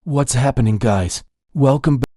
What's happening, guys? Welcome back.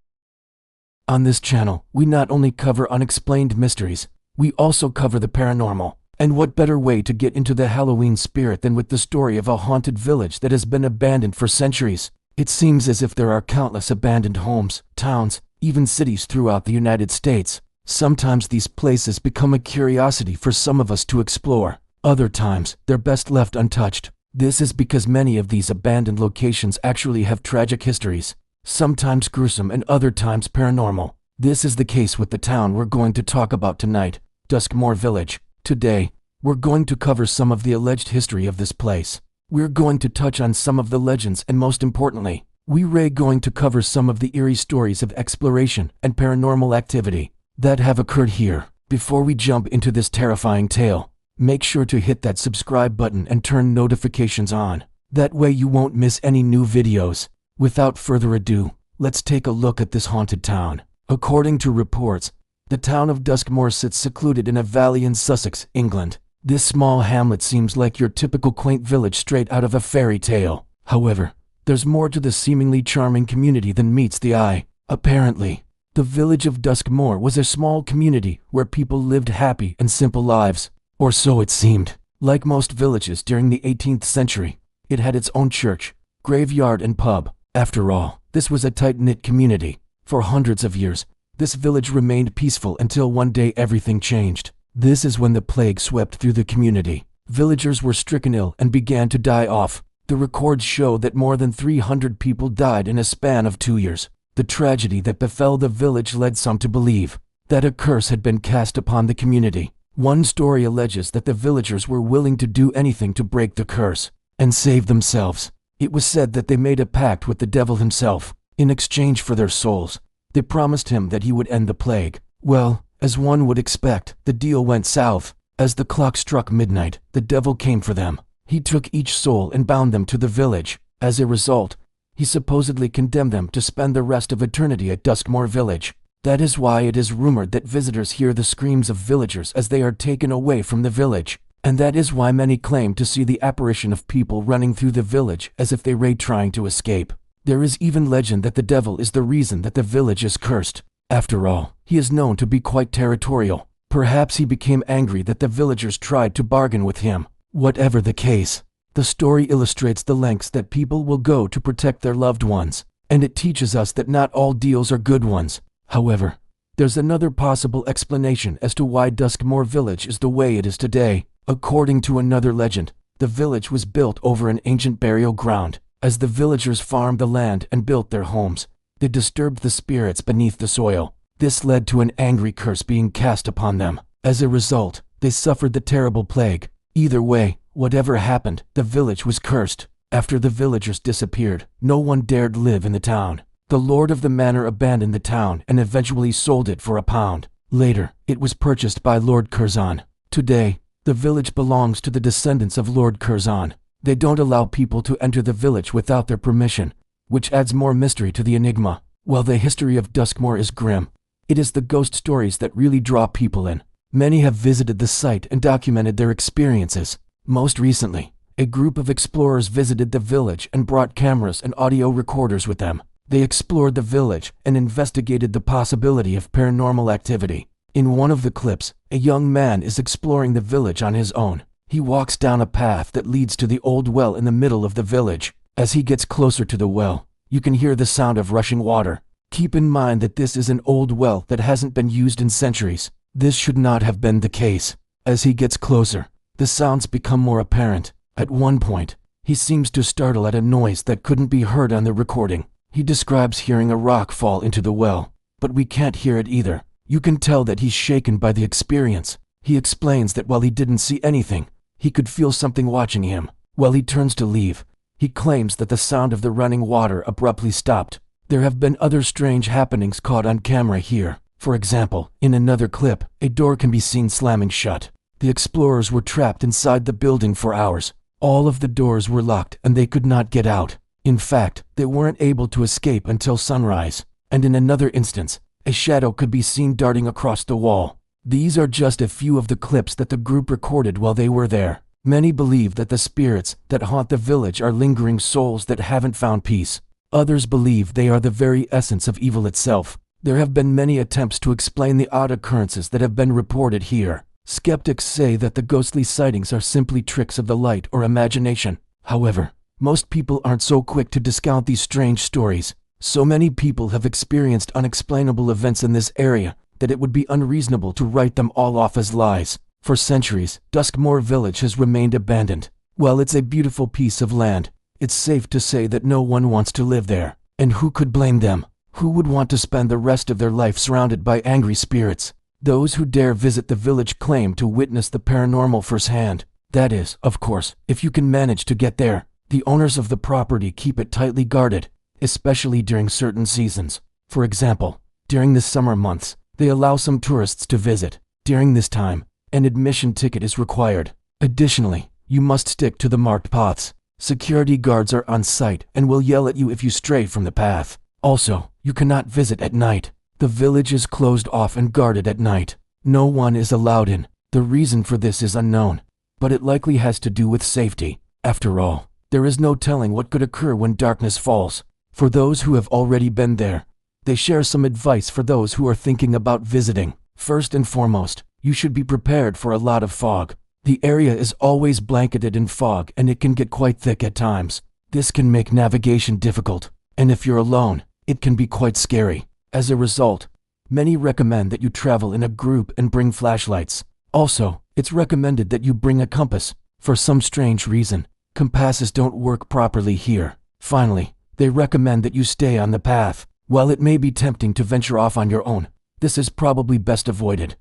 On this channel, we not only cover unexplained mysteries, we also cover the paranormal. And what better way to get into the Halloween spirit than with the story of a haunted village that has been abandoned for centuries? It seems as if there are countless abandoned homes, towns, even cities throughout the United States. Sometimes these places become a curiosity for some of us to explore. Other times, they're best left untouched. This is because many of these abandoned locations actually have tragic histories, sometimes gruesome and other times paranormal. This is the case with the town we're going to talk about tonight, Duskmoor Village. Today, we're going to cover some of the alleged history of this place. We're going to touch on some of the legends and most importantly, we're going to cover some of the eerie stories of exploration and paranormal activity that have occurred here. Before we jump into this terrifying tale, make sure to hit that subscribe button and turn notifications on. That way you won't miss any new videos. Without further ado, let's take a look at this haunted town. According to reports, the town of Duskmoor sits secluded in a valley in Sussex, England. This small hamlet seems like your typical quaint village straight out of a fairy tale. However, there's more to the seemingly charming community than meets the eye. Apparently, the village of Duskmoor was a small community where people lived happy and simple lives. Or so it seemed. Like most villages during the 18th century, it had its own church, graveyard and pub. After all, this was a tight-knit community. For hundreds of years, this village remained peaceful until one day everything changed. This is when the plague swept through the community. Villagers were stricken ill and began to die off. The records show that more than 300 people died in a span of 2 years. The tragedy that befell the village led some to believe that a curse had been cast upon the community. One story alleges that the villagers were willing to do anything to break the curse and save themselves. It was said that they made a pact with the devil himself. In exchange for their souls, they promised him that he would end the plague. Well, as one would expect, the deal went south. As the clock struck midnight, the devil came for them. He took each soul and bound them to the village. As a result, he supposedly condemned them to spend the rest of eternity at Duskmoor Village. That is why it is rumored that visitors hear the screams of villagers as they are taken away from the village. And that is why many claim to see the apparition of people running through the village as if they were trying to escape. There is even legend that the devil is the reason that the village is cursed. After all, he is known to be quite territorial. Perhaps he became angry that the villagers tried to bargain with him. Whatever the case, the story illustrates the lengths that people will go to protect their loved ones. And it teaches us that not all deals are good ones. However, there's another possible explanation as to why Duskmoor Village is the way it is today. According to another legend, the village was built over an ancient burial ground. As the villagers farmed the land and built their homes, they disturbed the spirits beneath the soil. This led to an angry curse being cast upon them. As a result, they suffered the terrible plague. Either way, whatever happened, the village was cursed. After the villagers disappeared, no one dared live in the town. The lord of the manor abandoned the town and eventually sold it for £1. Later, it was purchased by Lord Curzon. Today, the village belongs to the descendants of Lord Curzon. They don't allow people to enter the village without their permission, which adds more mystery to the enigma. While the history of Duskmoor is grim, it is the ghost stories that really draw people in. Many have visited the site and documented their experiences. Most recently, a group of explorers visited the village and brought cameras and audio recorders with them. They explored the village and investigated the possibility of paranormal activity. In one of the clips, a young man is exploring the village on his own. He walks down a path that leads to the old well in the middle of the village. As he gets closer to the well, you can hear the sound of rushing water. Keep in mind that this is an old well that hasn't been used in centuries. This should not have been the case. As he gets closer, the sounds become more apparent. At one point, he seems to startle at a noise that couldn't be heard on the recording. He describes hearing a rock fall into the well, but we can't hear it either. You can tell that he's shaken by the experience. He explains that while he didn't see anything, he could feel something watching him. While he turns to leave, he claims that the sound of the running water abruptly stopped. There have been other strange happenings caught on camera here. For example, in another clip, a door can be seen slamming shut. The explorers were trapped inside the building for hours. All of the doors were locked and they could not get out. In fact, they weren't able to escape until sunrise. And in another instance, a shadow could be seen darting across the wall. These are just a few of the clips that the group recorded while they were there. Many believe that the spirits that haunt the village are lingering souls that haven't found peace. Others believe they are the very essence of evil itself. There have been many attempts to explain the odd occurrences that have been reported here. Skeptics say that the ghostly sightings are simply tricks of the light or imagination. However, most people aren't so quick to discount these strange stories. So many people have experienced unexplainable events in this area that it would be unreasonable to write them all off as lies. For centuries, Duskmoor village has remained abandoned. While it's a beautiful piece of land, it's safe to say that no one wants to live there. And who could blame them? Who would want to spend the rest of their life surrounded by angry spirits? Those who dare visit the village claim to witness the paranormal firsthand. That is, of course, if you can manage to get there. The owners of the property keep it tightly guarded, especially during certain seasons. For example, during the summer months, they allow some tourists to visit. During this time, an admission ticket is required. Additionally, you must stick to the marked paths. Security guards are on site and will yell at you if you stray from the path. Also, you cannot visit at night. The village is closed off and guarded at night. No one is allowed in. The reason for this is unknown, but it likely has to do with safety. After all, there is no telling what could occur when darkness falls. For those who have already been there, they share some advice for those who are thinking about visiting. First and foremost, you should be prepared for a lot of fog. The area is always blanketed in fog and it can get quite thick at times. This can make navigation difficult, and if you're alone, it can be quite scary. As a result, many recommend that you travel in a group and bring flashlights. Also, it's recommended that you bring a compass. For some strange reason, compasses don't work properly here. Finally, they recommend that you stay on the path. While it may be tempting to venture off on your own, this is probably best avoided.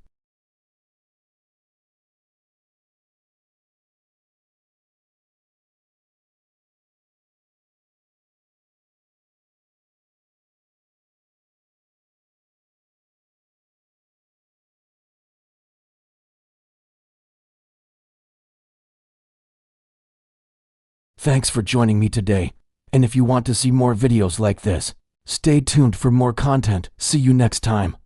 Thanks for joining me today, and if you want to see more videos like this, stay tuned for more content. See you next time.